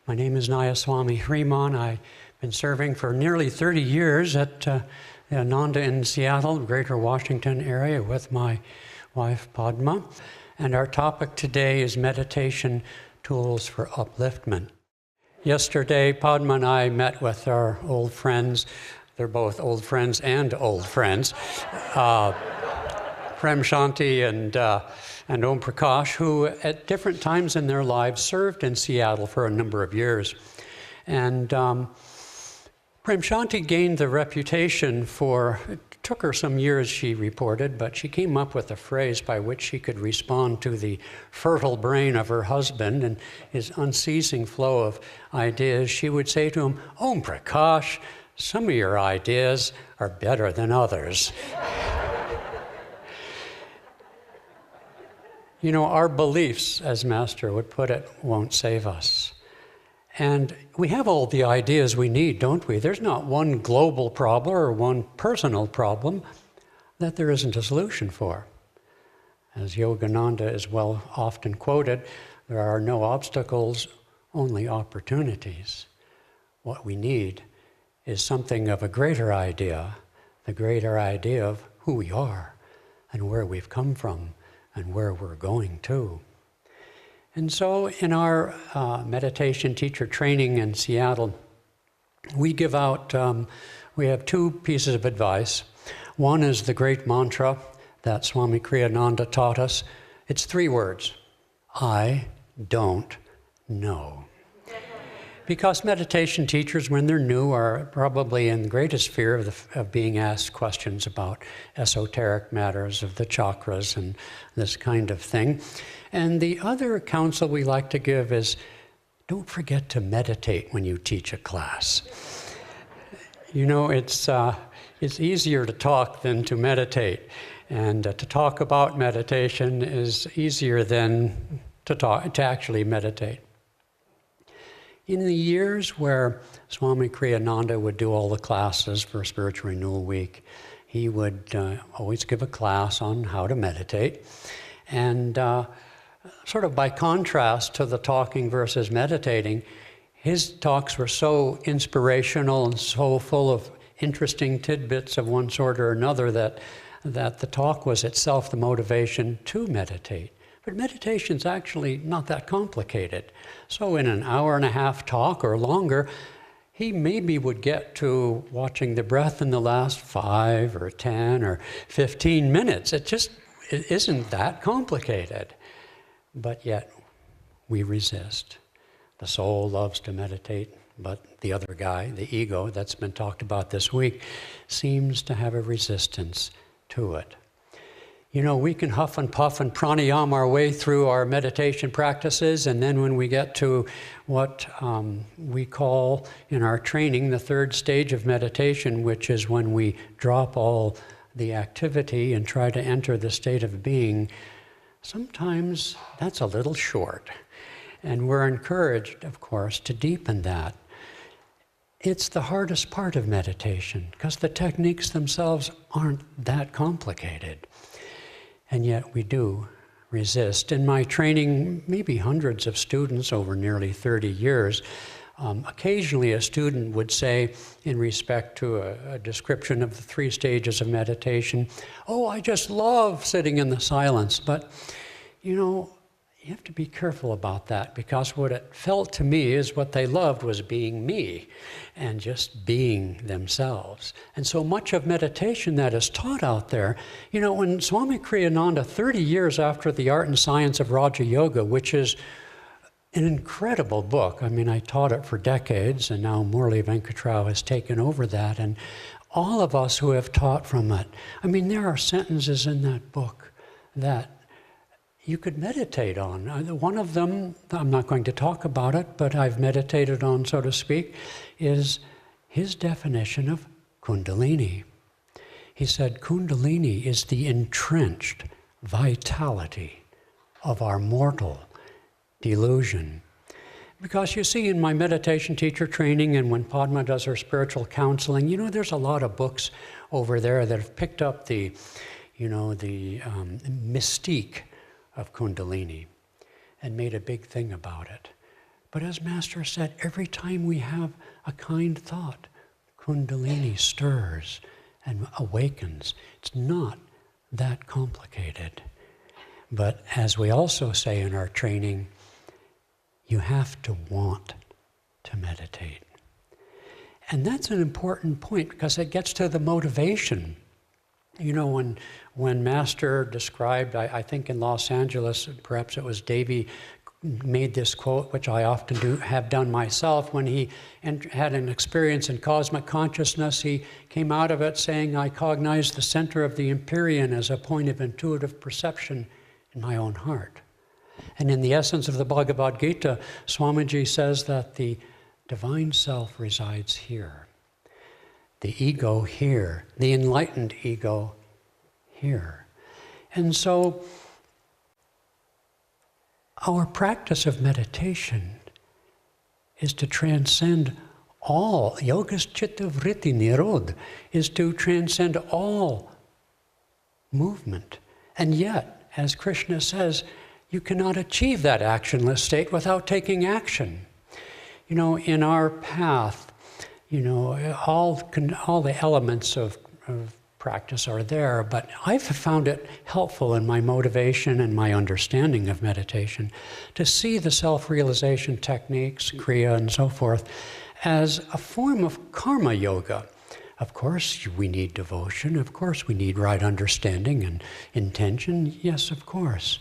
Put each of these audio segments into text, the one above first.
My name is Nayaswami Hriman. I've been serving for nearly 30 years at Ananda in Seattle, Greater Washington area, with my wife Padma. And our topic today is meditation tools for upliftment. Yesterday, Padma and I met with our old friends. They're both old friends and old friends. Prem Shanti and Om Prakash, who at different times in their lives served in Seattle for a number of years. And Prem Shanti gained the reputation for, it took her some years, she reported, but she came up with a phrase by which she could respond to the fertile brain of her husband and his unceasing flow of ideas. She would say to him, "Om Prakash, some of your ideas are better than others." You know, our beliefs, as Master would put it, won't save us. And we have all the ideas we need, don't we? There's not one global problem or one personal problem that there isn't a solution for. As Yogananda is well often quoted, there are no obstacles, only opportunities. What we need is something of a greater idea, the greater idea of who we are and where we've come from and where we're going to. And so in our meditation teacher training in Seattle, we give out, we have two pieces of advice. One is the great mantra that Swami Kriyananda taught us. It's 3 words: I don't know. Because meditation teachers, when they're new, are probably in the greatest fear of being asked questions about esoteric matters of the chakras and this kind of thing. And the other counsel we like to give is, don't forget to meditate when you teach a class. You know, it's easier to talk than to meditate. And to talk about meditation is easier than to actually meditate. In the years where Swami Kriyananda would do all the classes for Spiritual Renewal Week, he would always give a class on how to meditate. And sort of by contrast to the talking versus meditating, his talks were so inspirational and so full of interesting tidbits of one sort or another that the talk was itself the motivation to meditate. But meditation's actually not that complicated. So in an hour and a half talk or longer, he maybe would get to watching the breath in the last 5 or 10 or 15 minutes. It isn't that complicated. But yet we resist. The soul loves to meditate, but the other guy, the ego that's been talked about this week, seems to have a resistance to it. You know, we can huff and puff and pranayama our way through our meditation practices, and then when we get to what we call in our training the 3rd stage of meditation, which is when we drop all the activity and try to enter the state of being, sometimes that's a little short. And we're encouraged, of course, to deepen that. It's the hardest part of meditation, because the techniques themselves aren't that complicated. And yet we do resist. In my training, maybe hundreds of students over nearly 30 years, occasionally a student would say, in respect to a description of the 3 stages of meditation, "Oh, I just love sitting in the silence." But, you know, you have to be careful about that, because what it felt to me is what they loved was being me and just being themselves. And so much of meditation that is taught out there, you know, when Swami Kriyananda, 30 years after The Art and Science of Raja Yoga, which is an incredible book. I mean, I taught it for decades, and now Murli Venkatrao has taken over that. And all of us who have taught from it, I mean, there are sentences in that book that you could meditate on. One of them, I'm not going to talk about it, but I've meditated on, so to speak, is his definition of Kundalini. He said, Kundalini is the entrenched vitality of our mortal delusion. Because you see, in my meditation teacher training and when Padma does her spiritual counseling, you know, there's a lot of books over there that have picked up the mystique of Kundalini and made a big thing about it. But as Master said, every time we have a kind thought, Kundalini stirs and awakens. It's not that complicated. But as we also say in our training, you have to want to meditate. And that's an important point because it gets to the motivation. You know, when Master described, I think in Los Angeles, perhaps it was Davy, made this quote, which I often have done myself, when he had an experience in cosmic consciousness, he came out of it saying, I cognize the center of the Empyrean as a point of intuitive perception in my own heart. And in the essence of the Bhagavad Gita, Swamiji says that the divine self resides here. The ego here, the enlightened ego here. And so our practice of meditation is to transcend all, yogas chitta vritti nirod, is to transcend all movement. And yet, as Krishna says, you cannot achieve that actionless state without taking action. You know, in our path, you know, all the elements of practice are there, but I've found it helpful in my motivation and my understanding of meditation to see the self-realization techniques, Kriya and so forth, as a form of karma yoga. Of course, we need devotion. Of course, we need right understanding and intention. Yes, of course.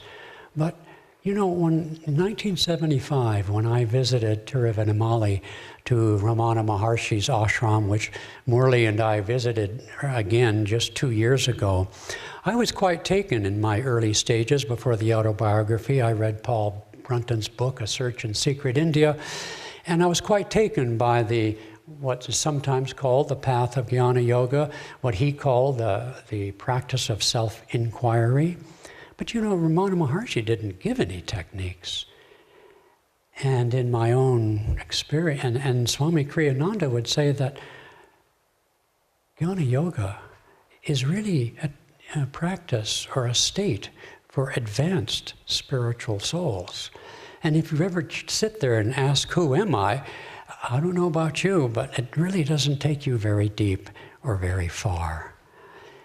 But, you know, in 1975, when I visited Tiruvannamalai to Ramana Maharshi's ashram, which Murli and I visited again just 2 years ago, I was quite taken in my early stages before the autobiography. I read Paul Brunton's book, A Search in Secret India, and I was quite taken by what is sometimes called the path of Jnana Yoga, what he called the practice of self-inquiry. But you know, Ramana Maharshi didn't give any techniques. And in my own experience, and Swami Kriyananda would say that Jnana Yoga is really a practice or a state for advanced spiritual souls. And if you ever sit there and ask, who am I don't know about you, but it really doesn't take you very deep or very far.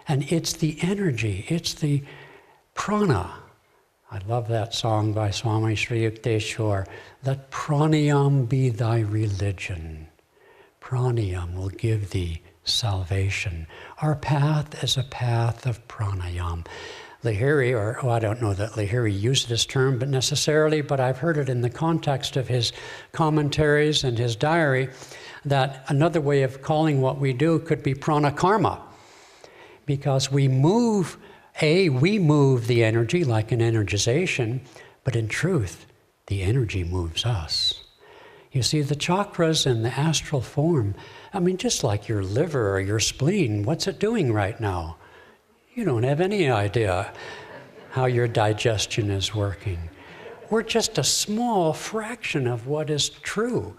And it's the energy, it's the prana. I love that song by Swami Sri Yukteswar. Let pranayam be thy religion. Pranayam will give thee salvation. Our path is a path of pranayam. Lahiri, I don't know that Lahiri used this term but necessarily, but I've heard it in the context of his commentaries and his diary, that another way of calling what we do could be prana karma, because we move the energy like an energization, but in truth, the energy moves us. You see, the chakras in the astral form, I mean, just like your liver or your spleen, what's it doing right now? You don't have any idea how your digestion is working. We're just a small fraction of what is true.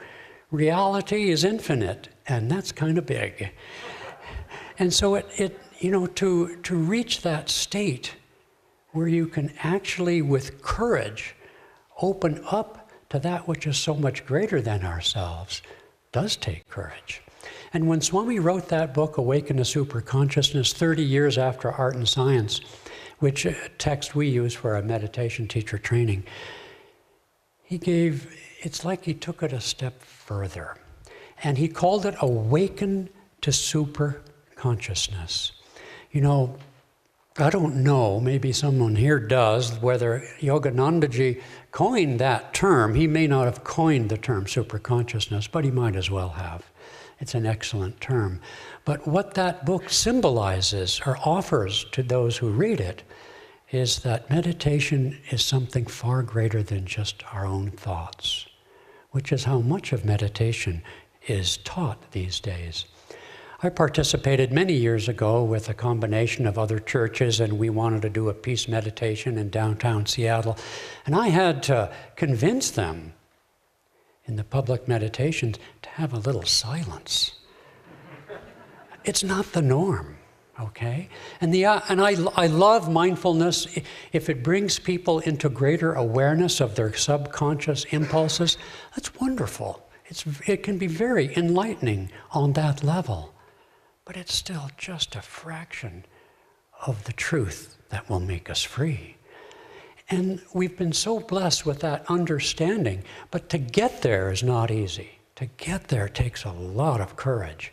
Reality is infinite, and that's kind of big. And so to reach that state where you can actually, with courage, open up to that which is so much greater than ourselves, does take courage. And when Swami wrote that book, Awaken to Superconsciousness, 30 years after Art and Science, which text we use for our meditation teacher training, it's like he took it a step further. And he called it Awaken to Superconsciousness. You know, I don't know, maybe someone here does, whether Yoganandaji coined that term. He may not have coined the term superconsciousness, but he might as well have. It's an excellent term. But what that book symbolizes or offers to those who read it is that meditation is something far greater than just our own thoughts, which is how much of meditation is taught these days. I participated many years ago with a combination of other churches, and we wanted to do a peace meditation in downtown Seattle. And I had to convince them in the public meditations to have a little silence. It's not the norm, Okay? And I love mindfulness if it brings people into greater awareness of their subconscious impulses. That's wonderful. It can be very enlightening on that level. But it's still just a fraction of the truth that will make us free. And we've been so blessed with that understanding, but to get there is not easy. To get there takes a lot of courage.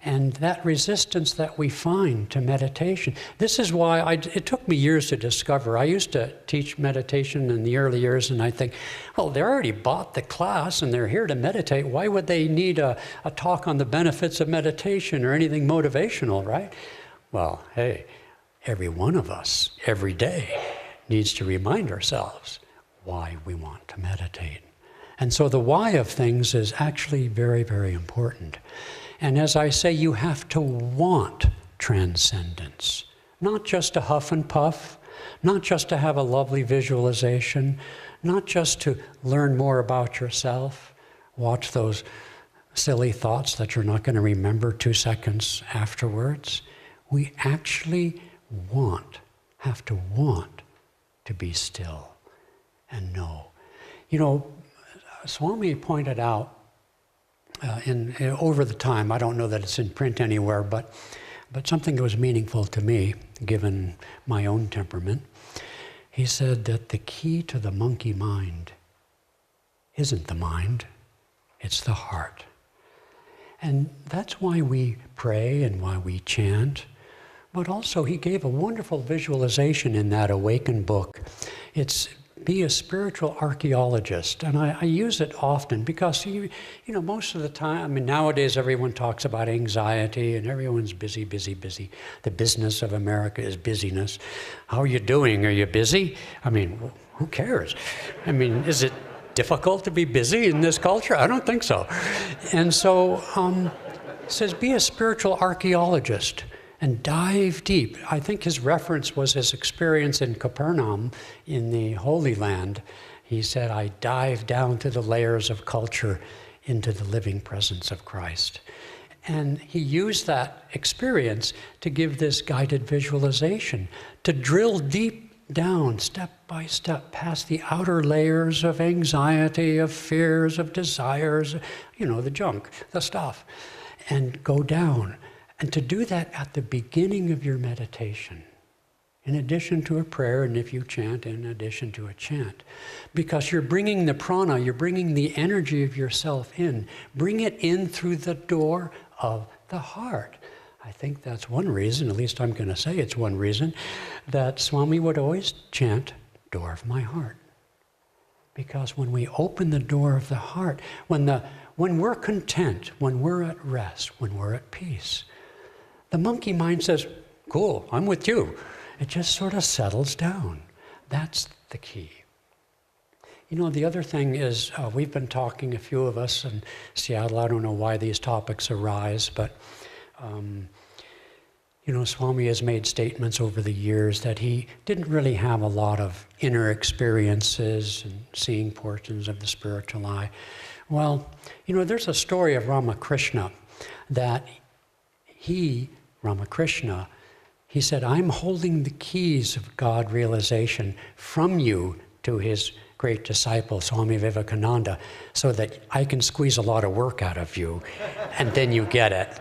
And that resistance that we find to meditation, this is why it took me years to discover. I used to teach meditation in the early years, and I think, well, they already bought the class and they're here to meditate. Why would they need a talk on the benefits of meditation or anything motivational, right? Well, hey, every one of us, every day, needs to remind ourselves why we want to meditate. And so the why of things is actually very, very important. And as I say, you have to want transcendence, not just to huff and puff, not just to have a lovely visualization, not just to learn more about yourself, watch those silly thoughts that you're not going to remember 2 seconds afterwards. We actually have to want to be still and know. You know, Swami pointed out over the time, I don't know that it's in print anywhere, but something that was meaningful to me, given my own temperament. He said that the key to the monkey mind isn't the mind, it's the heart. And that's why we pray and why we chant. But also he gave a wonderful visualization in that Awaken book. It's be a spiritual archaeologist. And I use it often because, you know, most of the time, I mean, nowadays everyone talks about anxiety and everyone's busy, busy, busy. The business of America is busyness. How are you doing? Are you busy? I mean, who cares? I mean, is it difficult to be busy in this culture? I don't think so. And so it says, be a spiritual archaeologist and dive deep. I think his reference was his experience in Capernaum in the Holy Land. He said, I dive down to the layers of culture into the living presence of Christ. And he used that experience to give this guided visualization, to drill deep down, step by step, past the outer layers of anxiety, of fears, of desires, you know, the junk, the stuff, and go down. And to do that at the beginning of your meditation, in addition to a prayer, and if you chant, in addition to a chant. Because you're bringing the prana, you're bringing the energy of yourself in. Bring it in through the door of the heart. I think that's one reason, at least I'm going to say it's one reason, that Swami would always chant, door of my heart. Because when we open the door of the heart, when we're content, when we're at rest, when we're at peace, the monkey mind says, cool, I'm with you. It just sort of settles down. That's the key. You know, the other thing is, we've been talking, a few of us in Seattle, I don't know why these topics arise, but, you know, Swami has made statements over the years that he didn't really have a lot of inner experiences and seeing portions of the spiritual eye. Well, you know, there's a story of Ramakrishna that Ramakrishna, he said, I'm holding the keys of God realization from you to his great disciple, Swami Vivekananda, so that I can squeeze a lot of work out of you, and then you get it.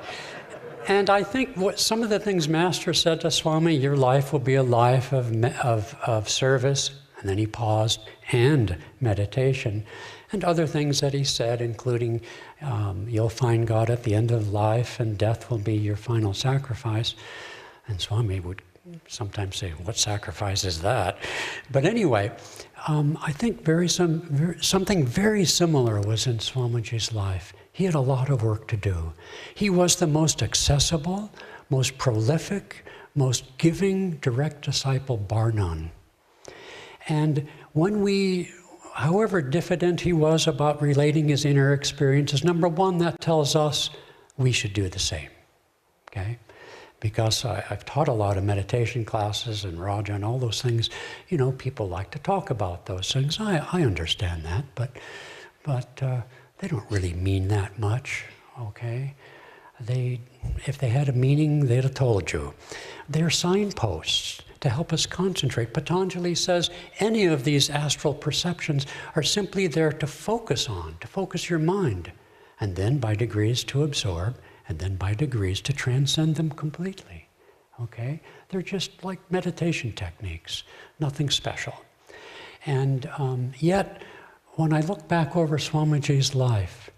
And I think some of the things Master said to Swami, your life will be a life of service, and then he paused, and meditation, and other things that he said, including you'll find God at the end of life, and death will be your final sacrifice. And Swami would sometimes say, what sacrifice is that? But anyway, I think something very similar was in Swamiji's life. He had a lot of work to do. He was the most accessible, most prolific, most giving direct disciple, bar none. And however diffident he was about relating his inner experiences, number one, that tells us we should do the same, okay? Because I've taught a lot of meditation classes and Raja and all those things. You know, people like to talk about those things. I understand that, but they don't really mean that much, okay? If they had a meaning, they'd have told you. They're signposts to help us concentrate. Patanjali says any of these astral perceptions are simply there to focus your mind, and then by degrees to absorb, and then by degrees to transcend them completely. Okay? They're just like meditation techniques, nothing special. And yet, when I look back over Swamiji's life,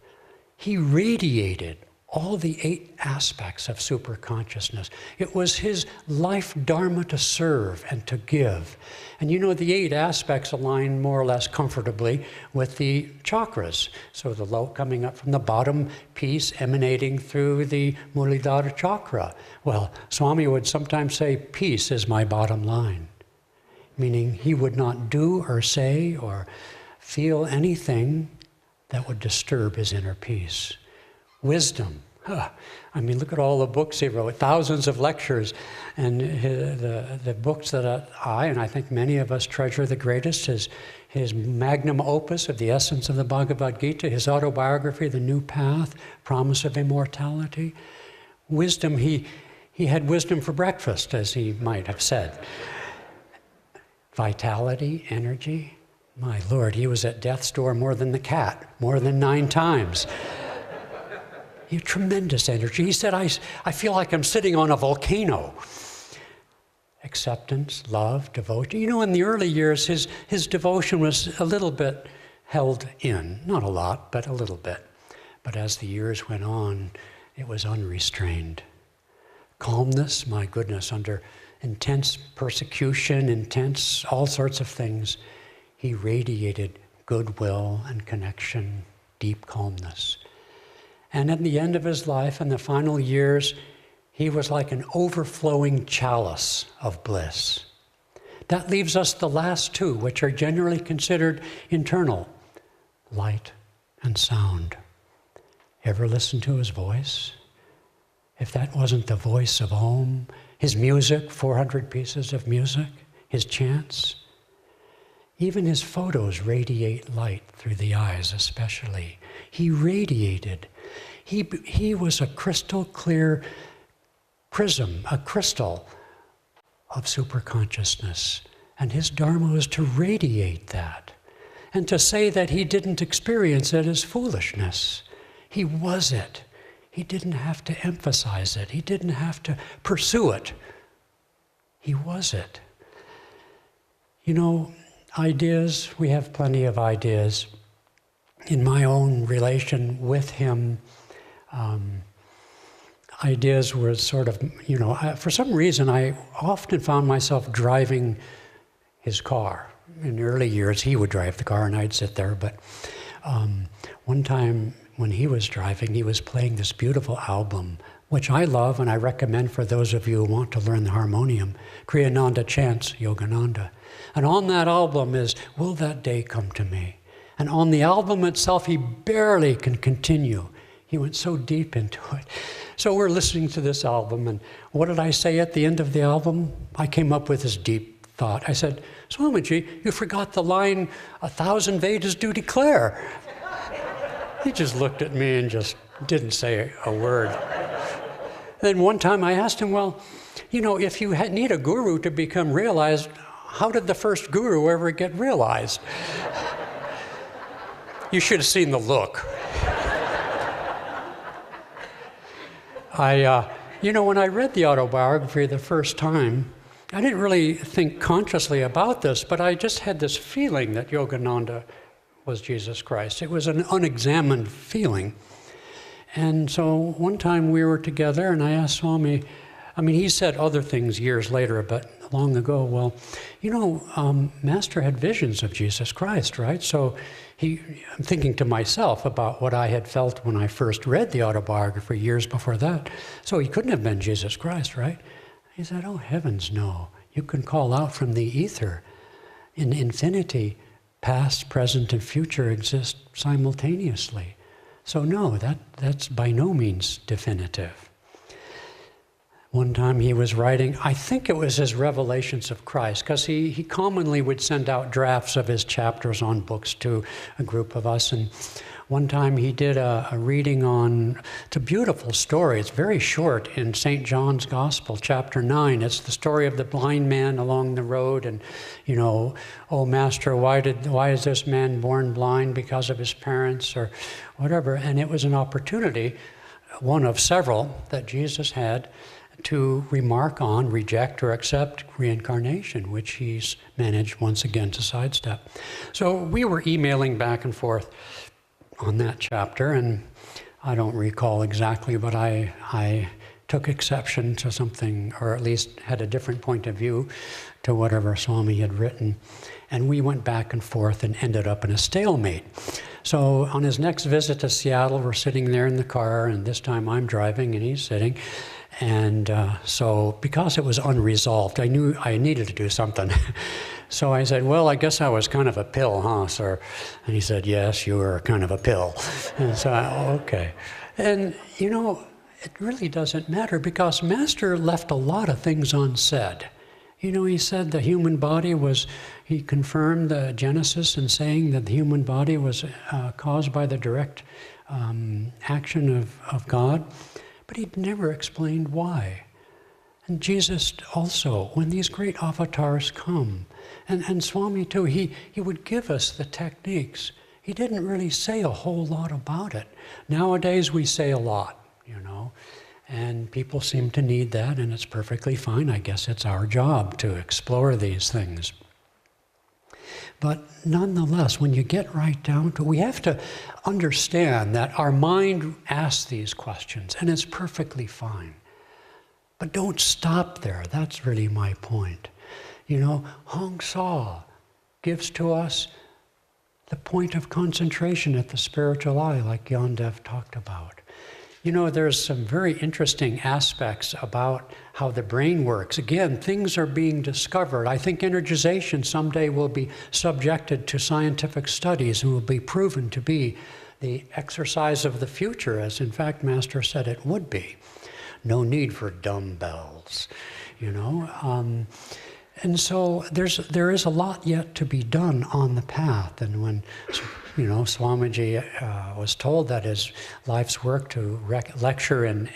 he radiated all the 8 aspects of superconsciousness. It was his life dharma to serve and to give. And you know, the 8 aspects align more or less comfortably with the chakras. So the low coming up from the bottom, peace emanating through the Muladhara chakra. Well, Swami would sometimes say, peace is my bottom line. Meaning he would not do or say or feel anything that would disturb his inner peace. Wisdom. I mean, look at all the books he wrote, thousands of lectures. And the books that I, and I think many of us treasure the greatest, his magnum opus of the essence of the Bhagavad Gita, his autobiography, The New Path, Promise of Immortality. Wisdom, he had wisdom for breakfast, as he might have said. Vitality, energy. My Lord, he was at death's door more than the cat, more than 9 times. He had tremendous energy. He said, I feel like I'm sitting on a volcano. Acceptance, love, devotion. You know, in the early years, his devotion was a little bit held in. Not a lot, but a little bit. But as the years went on, it was unrestrained. Calmness, my goodness, under intense persecution, intense all sorts of things, he radiated goodwill and connection, deep calmness. And at the end of his life, in the final years, he was like an overflowing chalice of bliss. That leaves us the last 2, which are generally considered internal, light and sound. Ever listen to his voice? If that wasn't the voice of Om, his music, 400 pieces of music, his chants, even his photos radiate light through the eyes especially. He radiated. He was a crystal clear prism, a crystal of superconsciousness. And his dharma was to radiate that. And to say that he didn't experience it is foolishness. He was it. He didn't have to emphasize it. He didn't have to pursue it. He was it. You know, ideas, we have plenty of ideas. In my own relation with him, ideas were sort of, you know, for some reason I often found myself driving his car. In the early years, he would drive the car and I'd sit there, but one time when he was driving, he was playing this beautiful album, which I love and I recommend for those of you who want to learn the harmonium, Kriyananda Chants Yogananda. And on that album is, Will That Day Come to Me? And on the album itself, he barely can continue. He went so deep into it. So we're listening to this album, and what did I say at the end of the album? I came up with this deep thought. I said, Swamiji, you forgot the line, 1,000 Vedas do declare. He just looked at me and just didn't say a word. Then one time I asked him, well, you know, if you need a guru to become realized, how did the first guru ever get realized? You should have seen the look. You know, when I read the autobiography the first time, I didn't really think consciously about this, but I just had this feeling that Yogananda was Jesus Christ. It was an unexamined feeling. And so one time we were together and I asked Swami, I mean, he said other things years later, but long ago, well, you know, Master had visions of Jesus Christ, right? So I'm thinking to myself about what I had felt when I first read the autobiography years before that. So he couldn't have been Jesus Christ, right? He said, oh, heavens, no. You can call out from the ether. In infinity, past, present, and future exist simultaneously. So no, that's by no means definitive. One time he was writing, I think it was his Revelations of Christ, because he commonly would send out drafts of his chapters on books to a group of us. And One time he did a reading on, it's a beautiful story. It's very short in St. John's Gospel, chapter 9. It's the story of the blind man along the road and, you know, oh, Master, why is this man born blind because of his parents or whatever? And it was an opportunity, one of several that Jesus had, to remark on, reject, or accept reincarnation, which he's managed once again to sidestep. So we were emailing back and forth on that chapter, and I don't recall exactly, but I took exception to something, or at least had a different point of view to whatever Swami had written. And we went back and forth and ended up in a stalemate. So on his next visit to Seattle, we're sitting there in the car, and this time I'm driving and he's sitting. And so because it was unresolved, I knew I needed to do something. So I said, well, I guess I was kind of a pill, huh, sir? And he said, yes, you were kind of a pill. And so, okay. And, you know, it really doesn't matter because Master left a lot of things unsaid. You know, he said the human body was, he confirmed the Genesis in saying that the human body was caused by the direct action of God. But he'd never explained why. And Jesus also, when these great avatars come, and Swami too, he would give us the techniques. He didn't really say a whole lot about it. Nowadays we say a lot, you know, and people seem to need that, and it's perfectly fine. I guess it's our job to explore these things. But nonetheless, when you get right down to it, we have to understand that our mind asks these questions, and it's perfectly fine. But don't stop there. That's really my point. You know, Hong Sau gives to us the point of concentration at the spiritual eye, like Yondev talked about. You know, there's some very interesting aspects about how the brain works. Again, things are being discovered. I think energization someday will be subjected to scientific studies and will be proven to be the exercise of the future, as in fact Master said it would be. No need for dumbbells, you know. And so there is a lot yet to be done on the path. And when, you know, Swamiji was told that his life's work to lecture and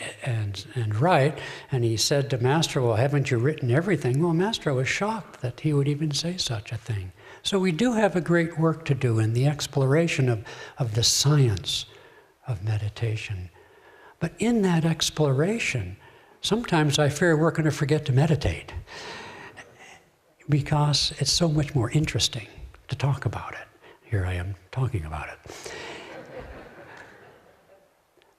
write, and he said to Master, well, haven't you written everything? Well, Master was shocked that he would even say such a thing. So we do have a great work to do in the exploration of the science of meditation. But in that exploration, sometimes I fear we're going to forget to meditate, because it's so much more interesting to talk about it. Here I am talking about it.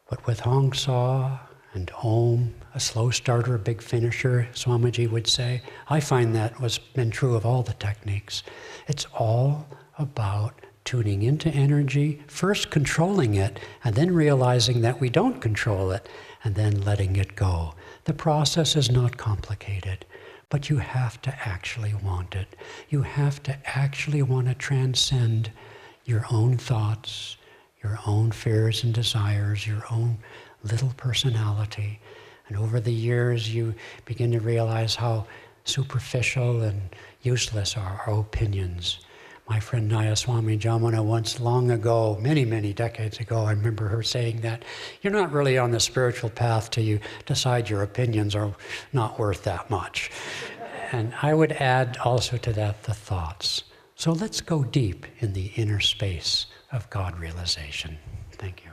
But with Hong Sau and Om, a slow starter, a big finisher, Swamiji would say, I find that has been true of all the techniques. It's all about tuning into energy, first controlling it, and then realizing that we don't control it, and then letting it go. The process is not complicated. But you have to actually want it. You have to actually want to transcend your own thoughts, your own fears and desires, your own little personality. And over the years, you begin to realize how superficial and useless are our opinions. My friend Nayaswami Jamuna once long ago, many, many decades ago, I remember her saying that you're not really on the spiritual path till you decide your opinions are not worth that much. And I would add also to that the thoughts. So let's go deep in the inner space of God realization. Thank you.